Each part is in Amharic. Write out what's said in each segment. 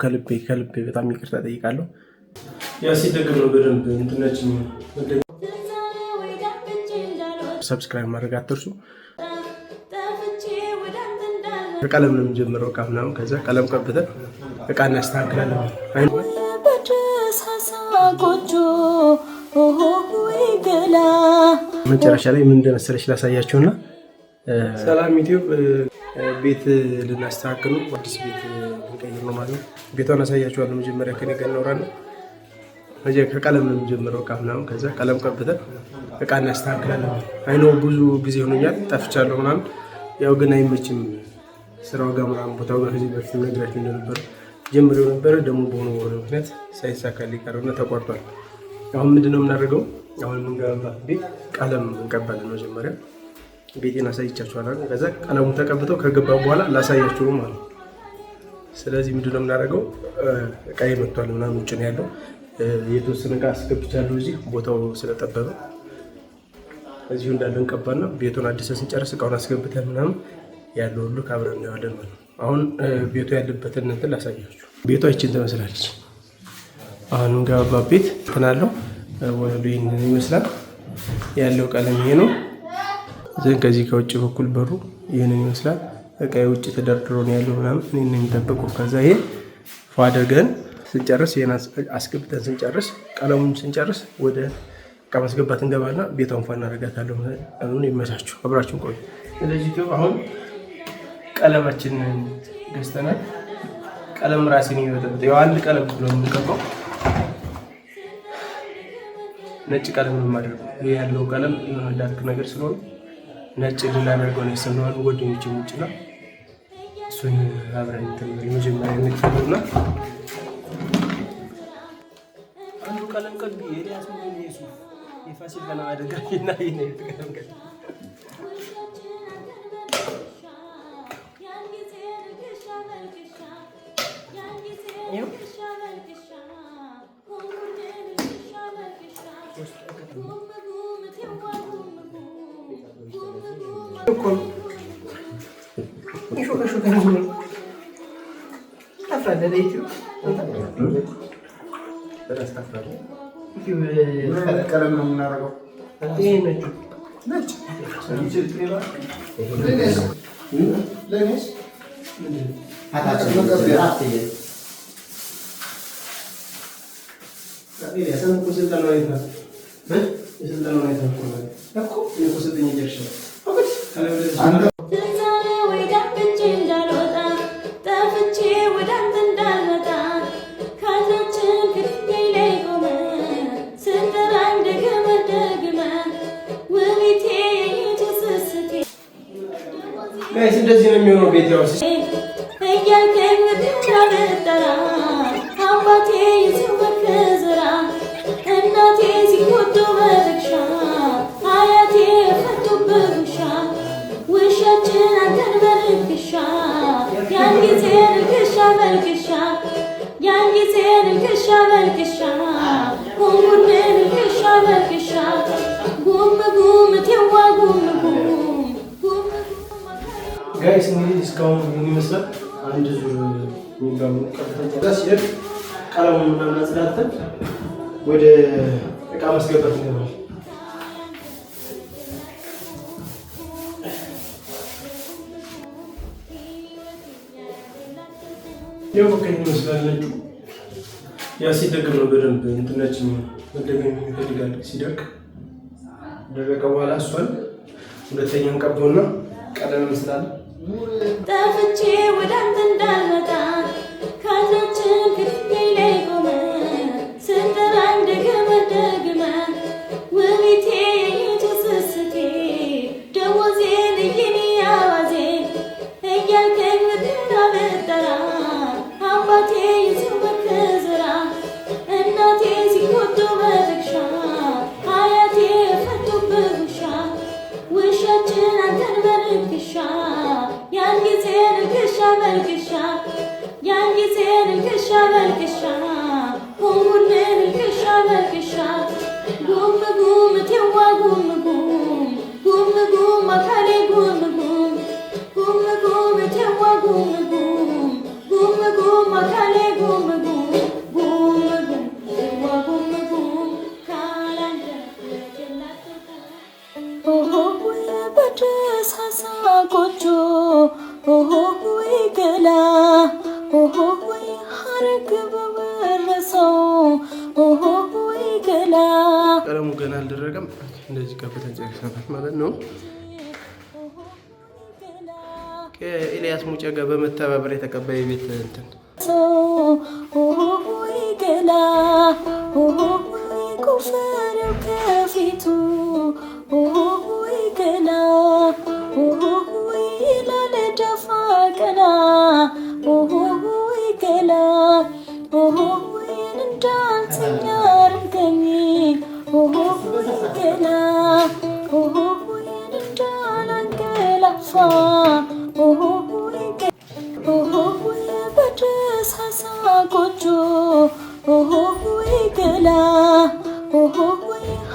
ከልቤ በጣም ይቅርታ ጠይቃለሁ። ያ ሲደገም ነው በደንብ እንትናችን ሰብስክራይብ ማድረግ አትርሱ። ቀለም ነው የምንጀምረው እቃ ምናምን ከዛ ቀለም ቀብተን እቃ እናስተካክላለን። መጨረሻ ላይ ምን እንደመሰለሽ ላሳያችሁና ሰላም ዩቲዩብ ቤት ልናስተካክሉ አዲስ ቤት ልንቀይር ነው ማለት ነው። ቤቷን አሳያችኋለሁ። መጀመሪያ ከኔ ጋር እናወራለን። ከቀለም ነው የምንጀምረው እቃ ምናምን ከዛ ቀለም ቀብተን እቃ እናስተካክላለን። አይኖ ብዙ ጊዜ ሆኖኛል ጠፍቻለሁ ምናምን ያው ግን አይመችም ስራው ጋር ምናምን ቦታው ጋር ከዚህ በፊት ነግራችሁ እንደነበረ ጀምሬው ነበረ ደግሞ በሆነ ምክንያት ሳይሳካልኝ ቀረና ተቋርጧል። አሁን ምንድነው የምናደርገው? አሁን የምንገባበት ቤት ቀለም እንቀባለን። መጀመሪያ ቤቴን አሳይቻችኋለሁ። ከዛ ቀለሙ ተቀብተው ከገባ በኋላ ላሳያችሁ ማለት ነው። ስለዚህ ምንድነው የምናደርገው? እቃዬ መጥቷል ምናምን ውጭ ነው ያለው። የተወሰነ እቃ አስገብቻለሁ እዚህ ቦታው ስለጠበበ እዚሁ እንዳለ እንቀባና ቤቱን አዲስ ስንጨርስ እቃውን አስገብተን ምናምን ያለው ሁሉ ካብረን እናያለን ማለት ነው። አሁን ቤቱ ያለበትን እንትን ላሳያችሁ። ቤቷ ይችን ትመስላለች። አሁን እንገባበት ቤት ተናለው ወደ ይሄንን ይመስላል ያለው ቀለም ይሄ ነው። ከዚህ ከውጭ በኩል በሩ ይሄንን ይመስላል። እቃ ውጭ ተደርድሮ ነው ያለው ምናምን እኔን የሚጠብቀው። ከዛ ይሄ ፋደገን ስንጨርስ ይሄን አስገብተን ስንጨርስ ቀለሙን ስንጨርስ ወደ እቃ ማስገባት እንገባና ቤቷን ፋና አደርጋታለሁ። አሁን ይመቻችሁ፣ አብራችሁን ቆዩ። ስለዚህ አሁን ቀለማችንን ገዝተናል። ቀለም ራሴን ይወጣበት ያው አንድ ቀለም ብሎ የምንቀባው ነጭ ቀለም ነው የማደርገው። ይሄ ያለው ቀለም የሆነ ዳርክ ነገር ስለሆነ ነጭ ልናደርገው ነው የሰነዋል። ወደኞች ሙጭና እሱን አብረን መጀመሪያ እንቀበልና አንዱ ቀለም ቀቢ ኤልያስ ምን ኢየሱስ የፋሲል ቀለም አደረጋኝና ይሄ ነው የተቀረቀ ቀለም ነው የምናደርገው። እንደዚህ ነው የሚሆነው ቤት ያው እያልከኝ ትራበጠራ አባቴ ይዘመከዘራ እናቴ ሲቆጡ በትግሻ አያቴ ፈቱ በጉሻ ውሻችን አንተን በልክሻ ያን ጊዜ ልክሻ መልክሻ ያን ጊዜ ልክሻ መልክሻ ጉሙን ልክሻ መልክሻ ጉም ጉም ትዋ ጉም ጉም ጋይስ እንግዲህ እስካሁን ምን ይመስላል? አንድ ዙር የሚባሉ ቀጥታ ሲደርስ ቀለሙን ምናምን አጽዳተን ወደ እቃ ማስገባት እንገባለን። ያው በቃ ይመስላል ነጩ። ያ ሲደገም ነው በደንብ እንትናችን መደገም ይፈልጋል። ሲደርቅ ደረቀ በኋላ እሷን ሁለተኛውን ቀባውና ቀለም መስላል ጠፍቼ ወደ አንተ እንዳልመጣ ካለችን ግድግዳይ ላይ ቆመ ስንጠራኝ ደግመህ ደግመህ ውቤቴ የኢየሱስቴ ደሞዜን የኔ አዋዜ እያልከኝ ምድር አበጠራ አባቴ ይዘመከዘራ እናቴ ሲቆጡ በትግሻ አያቴ ፈቱ በጉሻ ውሻችን አንተን በልክሻ ያን ጊዜ ልክሻ መልክሻ ያን ጊዜ ልክሻ መልክሻ ጉሙን ልክሻ መልክሻ ጉም ጉም ትዋ ጉም ጉም ጉም ጉም አካሌ ጉም ጉም ጉም ጉም ትዋ ጉም ጉም ጉም ጉም አካሌ ጉም ቀለሙ ገና አልደረቀም። እንደዚህ ቀብተን ጨርሰናል ማለት ነው። ከኤልያስ ሙጬ ጋር በመተባበር የተቀባይ ቤት እንትን ኮፈሬው ከፊቱ ገላ ይላል ደፋ ቀና ገላ እንዳንተኛ አድርገኝ ገላ እንዳላንገላፋ በደሳሳ ጎጆ ገላ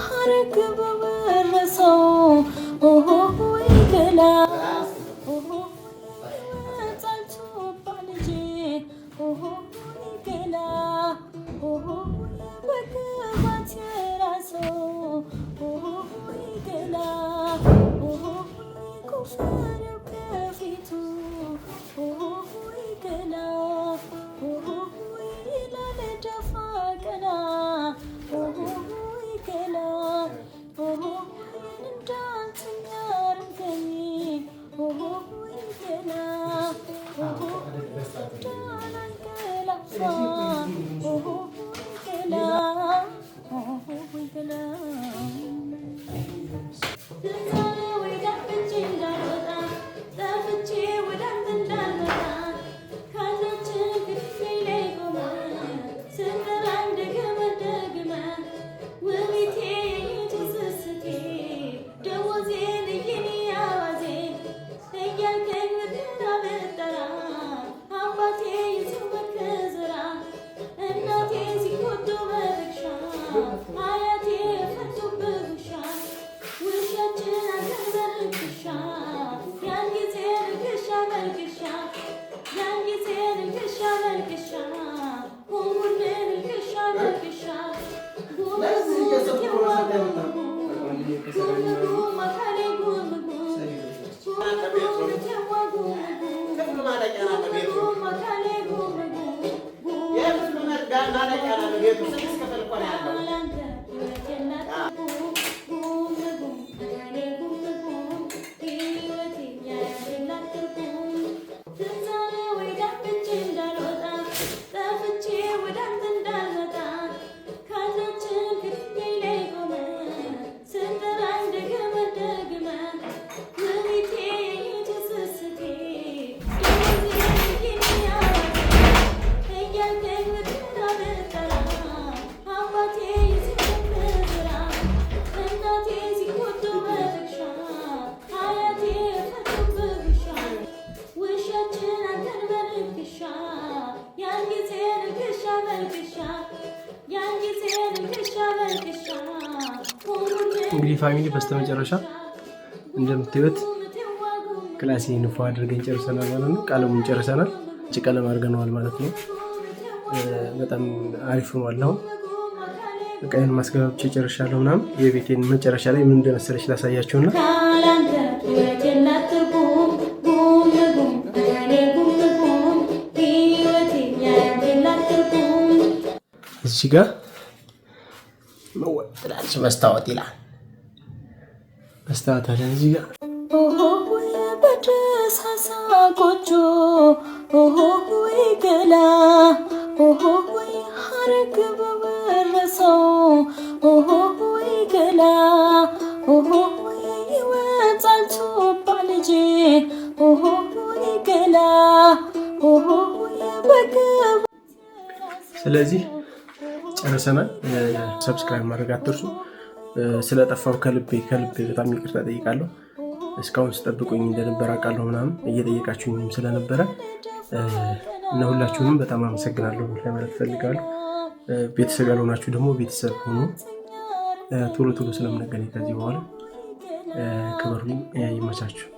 ሐረግ በበረሰው ገላ ጣልቶ ባልጄ ገላ በግባት የራሰው ገላ ኮፈሬው ከፊቱ ገላ ይላል ደፋ ቀና ገላ እንዳንተኛ አድርገኝ ገላ እንዳላንገላፋ ገላ እንግዲህ ፋሚሊ በስተመጨረሻ እንደምታዩት ክላሲን ፎ አድርገን ጨርሰናል ማለት ነው። ቀለሙን ጨርሰናል። እጭ ቀለም አድርገነዋል ማለት ነው። በጣም አሪፍ ሆኗል። አሁን ቀይን ማስገባብቼ ጨርሻለሁ ምናምን። የቤቴን መጨረሻ ላይ ምን እንደመሰለች ላሳያችሁና እዚህ ጋር መወጥላች መስታወት ይላል። መስታወት አለ እዚህ ጋር በደሳሳ ጎጆ ገላ ሐረግ በበረሰው ገላ ይወጣል ቱባ ልጄ ገላ ስለዚህ ጨርሰናል። ሰብስክራይብ ማድረግ አትርሱ። ስለጠፋው ከልቤ በጣም ይቅርታ ጠይቃለሁ። እስካሁን ስጠብቁኝ እንደነበረ አውቃለሁ ምናምን እየጠየቃችሁኝም ስለነበረ እና ሁላችሁንም በጣም አመሰግናለሁ ለማለት ፈልጋለሁ። ቤተሰብ ያልሆናችሁ ደግሞ ቤተሰብ ሆኑ። ቶሎ ስለምንገናኝ ከዚህ በኋላ ክበሩኝ። ይመቻችሁ።